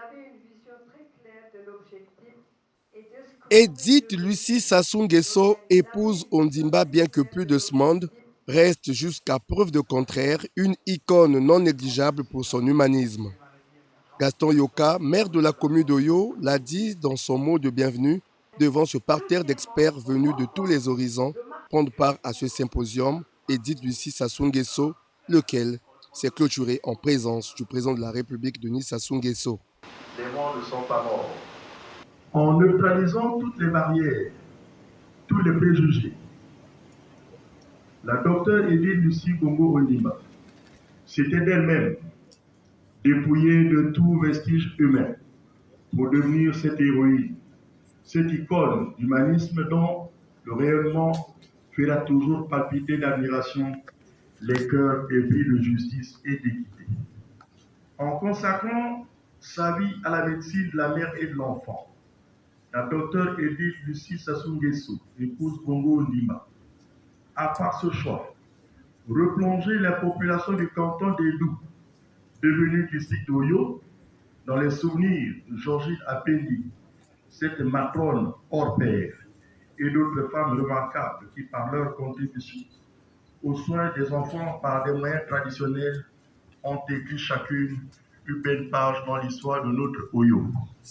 avait une vision très claire de l'objectif et de ce que Edith Lucie Sassou Nguesso, épouse Ondimba, bien que plus de ce monde, reste jusqu'à preuve de contraire une icône non négligeable pour son humanisme. Gaston Yoka, maire de la commune d'Oyo, l'a dit dans son mot de bienvenue devant ce parterre d'experts venus de tous les horizons prendre part à ce symposium Edith Lucie Sassou Nguesso, lequel s'est clôturé en présence du président de la République, Denis Sassou Nguesso. Les morts ne sont pas morts. En neutralisant toutes les barrières, tous les préjugés, la docteure Edith Lucie Bongo Ondimba s'était d'elle-même dépouillée de tout vestige humain pour devenir cette héroïne, cette icône d'humanisme dont le rayonnement fera toujours palpiter d'admiration les cœurs épris de justice et d'équité. En consacrant sa vie à la médecine de la mère et de l'enfant, la docteure Edith Lucie Sassou Nguesso, épouse Bongo Ondimba, a par ce choix replongé la population du canton d'Edou, devenu district d'Oyo, dans les souvenirs de Georgine Apendi, cette matrone hors pair, et d'autres femmes remarquables qui, par leur contribution aux soins des enfants par des moyens traditionnels, ont écrit chacune une belle page dans l'histoire de notre Oyo.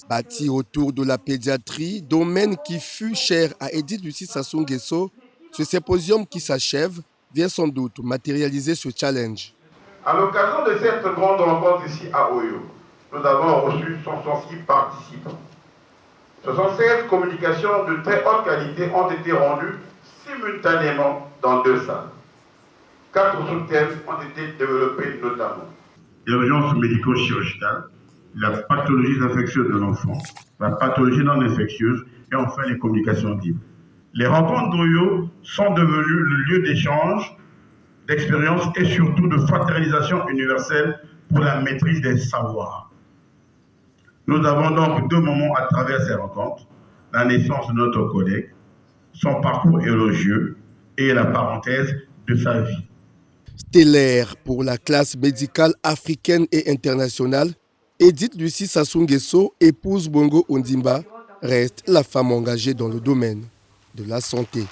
Bâti autour de la pédiatrie, domaine qui fut cher à Edith Lucie Sassou Nguesso, ce symposium qui s'achève vient sans doute matérialiser ce challenge. À l'occasion de cette grande rencontre ici à Oyo, nous avons reçu 166 participants. 76 communications de très haute qualité ont été rendues simultanément dans 2 salles. 4 sous-thèmes ont été développés notamment. L'urgence médico-chirurgicale, la pathologie infectieuse de l'enfant, la pathologie non infectieuse et enfin les communications libres. Les rencontres d'Oyo sont devenues le lieu d'échange, d'expérience et surtout de fraternisation universelle pour la maîtrise des savoirs. Nous avons donc 2 moments à travers ces rencontres, la naissance de notre collègue, son parcours élogieux et la parenthèse de sa vie. Stellaire pour la classe médicale africaine et internationale, Edith Lucie Sassou Nguesso, épouse Bongo Ondimba, reste la femme engagée dans le domaine de la santé.